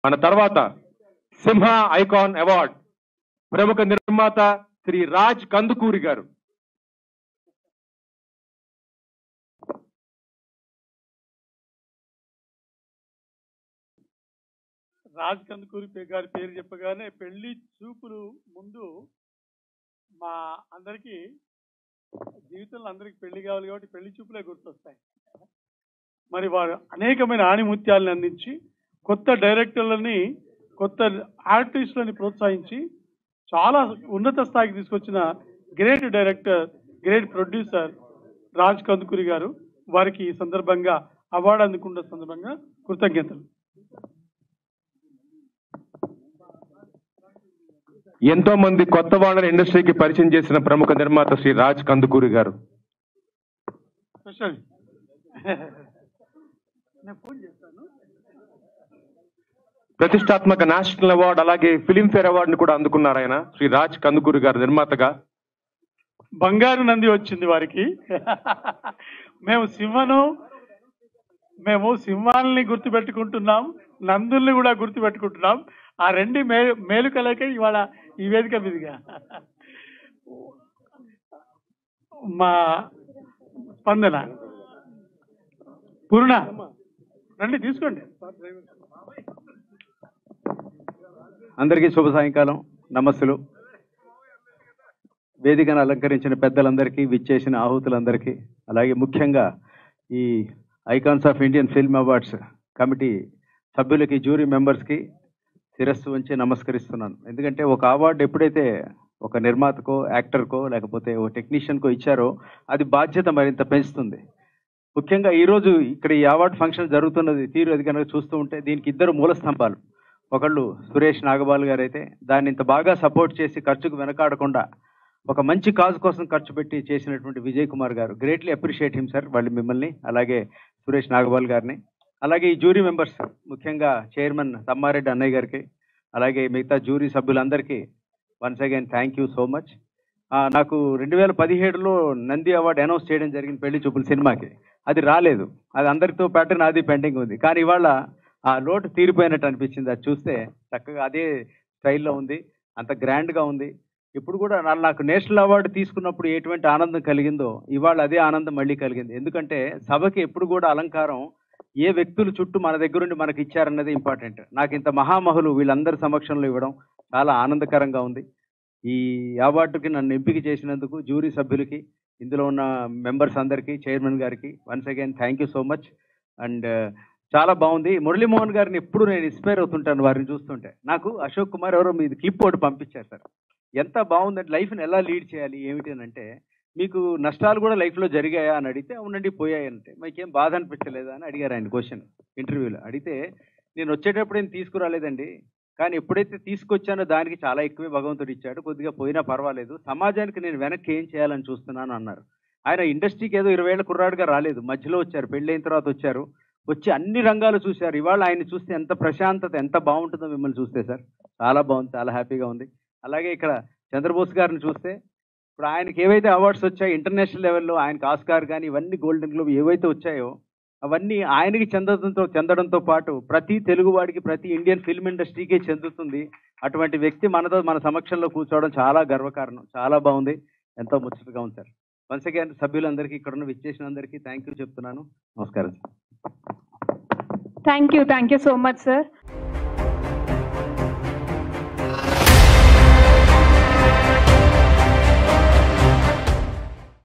మన తర్వాత సింహ icon award ప్రముఖ నిర్మాత శ్రీ రాజ్ కందుకూరి గారు. రాజ్ కందుకూరి గారి పేరు చెప్పగానే పెళ్లి చూపులు ముందు మా అందరికీ జీవితంలో అందరికీ పెళ్లి కావాలి కాబట్టి పెళ్లి చూపులే గుర్తొస్తాయి. మరి వారు అనేకమైన ఆణిముత్యాలను అందించి కొత్త డైరెక్టర్లని కొత్త ఆర్టిస్టులని ప్రోత్సహించి చాలా ఉన్నత స్థాయికి తీసుకొచ్చిన great director, great producer Raj Kandukuri గారు. వారికి ఈ సందర్భంగా అవార్డు అందుకున్న సందర్భంగా కృతజ్ఞతలు. ఎంతో మంది కొత్త వాళ్ళని ఇండస్ట్రీకి పరిచయం చేసిన ప్రముఖ నిర్మాత శ్రీ రాజ్ కందుకూరి గారు. స్పెషల్ నేను ఫోన్ చేస్తాను. ప్రతిష్టాత్మక నేషనల్ అవార్డు అలాగే ఫిలింఫేర్ అవార్డుని కూడా అందుకున్నారు ఆయన శ్రీ రాజ్ కందుకూరి గారు నిర్మాతగా. బంగారు నంది వచ్చింది వారికి. మేము సింహాలని గుర్తుపెట్టుకుంటున్నాం, నందుల్ని కూడా గుర్తుపెట్టుకుంటున్నాం. ఆ రెండు మేలుకలక ఇవాళ ఈ వేదిక మీదుగా మా స్పందన పూర్ణ రండి తీసుకోండి. అందరికీ శుభ సాయంకాలం, నమస్సులు. వేదికను అలంకరించిన పెద్దలందరికీ, విచ్చేసిన ఆహుతులందరికీ, అలాగే ముఖ్యంగా ఈ icons of Indian film awards committee సభ్యులకి, జ్యూరీ మెంబర్స్కి శిరస్సు ఉంచి నమస్కరిస్తున్నాను. ఎందుకంటే ఒక అవార్డు ఎప్పుడైతే ఒక నిర్మాతకో, యాక్టర్కో, లేకపోతే ఓ టెక్నీషియన్కో ఇచ్చారో అది బాధ్యత మరింత పెంచుతుంది. ముఖ్యంగా ఈరోజు ఇక్కడ ఈ అవార్డు ఫంక్షన్ జరుగుతున్నది తీరు అది కనుక చూస్తూ ఉంటే దీనికి ఇద్దరు మూల స్తంభాలు. ఒకళ్ళు సురేష్ నాగబాల్ గారు అయితే దాన్ని ఇంత బాగా సపోర్ట్ చేసి ఖర్చుకు వెనకాడకుండా ఒక మంచి కాజ్ కోసం ఖర్చు పెట్టి చేసినటువంటి విజయ్ కుమార్ గారు. గ్రేట్లీ అప్రిషియేట్ హిమ్ సార్, వాళ్ళు మిమ్మల్ని, అలాగే సురేష్ నాగబాల్ గారిని, అలాగే ఈ జ్యూరీ మెంబర్స్, ముఖ్యంగా చైర్మన్ తమ్మారెడ్డి అన్నయ్య గారికి, అలాగే మిగతా జ్యూరీ సభ్యులందరికీ once again thank you so much. నాకు 2017లో నంది అవార్డు అనౌన్స్ చేయడం జరిగింది పెళ్లి చూపుల సినిమాకి. అది రాలేదు, అది అందరితో పాటు నాది పెండింగ్ ఉంది. కానీ ఇవాళ ఆ లోటు తీరిపోయినట్టు అనిపించింది. అది చూస్తే చక్కగా అదే స్టైల్లో ఉంది, అంత గ్రాండ్గా ఉంది. ఇప్పుడు కూడా నాకు నేషనల్ అవార్డు తీసుకున్నప్పుడు ఎటువంటి ఆనందం కలిగిందో ఇవాళ అదే ఆనందం మళ్ళీ కలిగింది. ఎందుకంటే సభకి ఎప్పుడు కూడా అలంకారం ఏ వ్యక్తులు చుట్టూ మన దగ్గరుండి మనకి ఇచ్చారన్నది ఇంపార్టెంట్. నాకు ఇంత మహామహులు వీళ్ళందరి సమక్షంలో ఇవ్వడం చాలా ఆనందకరంగా ఉంది. ఈ అవార్డుకి నన్ను ఎంపిక చేసినందుకు జ్యూరీ సభ్యులకి, ఇందులో ఉన్న మెంబర్స్ అందరికీ, చైర్మన్ గారికి once again thank you so much. And చాలా బాగుంది. మురళీమోహన్ గారిని ఎప్పుడు నేను ఇన్స్పైర్ అవుతుంటాను వారిని చూస్తుంటే. నాకు అశోక్ కుమార్ ఎవరో మీది క్లిప్ ఒకటి పంపించారు సార్. ఎంత బాగుందంటే లైఫ్ని ఎలా లీడ్ చేయాలి ఏమిటి అని అంటే, మీకు నష్టాలు కూడా లైఫ్లో జరిగాయా అని అడిగితే అవునండి పోయాయి అంటే, మీకేం బాధ అనిపించలేదా అని అడిగారు ఆయన క్వశ్చన్ ఇంటర్వ్యూలో. అడిగితే నేను వచ్చేటప్పుడు ఏం తీసుకురాలేదండి, కానీ ఎప్పుడైతే తీసుకొచ్చానో దానికి చాలా ఎక్కువే భగవంతుడు ఇచ్చాడు, కొద్దిగా పోయినా పర్వాలేదు, సమాజానికి నేను వెనక్కి ఏం చేయాలని చూస్తున్నాను అన్నారు. ఆయన ఇండస్ట్రీకి ఏదో 20 ఏళ్ల కుర్రాడుగా రాలేదు, మధ్యలో వచ్చారు, పెళ్ళైన తర్వాత వచ్చారు, వచ్చి అన్ని రంగాలు చూశారు. ఇవాళ ఆయన చూస్తే ఎంత ప్రశాంతత, ఎంత బాగుంటుందో మిమ్మల్ని చూస్తే సార్. చాలా బాగుంది, చాలా హ్యాపీగా ఉంది. అలాగే ఇక్కడ చంద్రబోస్ గారిని చూస్తే ఇప్పుడు ఆయనకి ఏవైతే అవార్డ్స్ వచ్చాయో ఇంటర్నేషనల్ లెవెల్లో, ఆయనకి ఆస్కార్ కానీ ఇవన్నీ గోల్డెన్ గ్లోబ్ ఏవైతే వచ్చాయో అవన్నీ ఆయనకి చెందడంతో పాటు ప్రతి తెలుగువాడికి, ప్రతి ఇండియన్ ఫిల్మ్ ఇండస్ట్రీకే చెందుతుంది. అటువంటి వ్యక్తి మన సమక్షంలో కూర్చోవడం చాలా గర్వకారణం. చాలా బాగుంది, ఎంతో ముచ్చటగా ఉంది సార్. వన్స్ అగైన్ సభ్యులందరికీ, ఇక్కడ ఉన్న విచ్చేసిన అందరికీ థ్యాంక్ యూ చెప్తున్నాను. నమస్కారం. Thank you so much sir.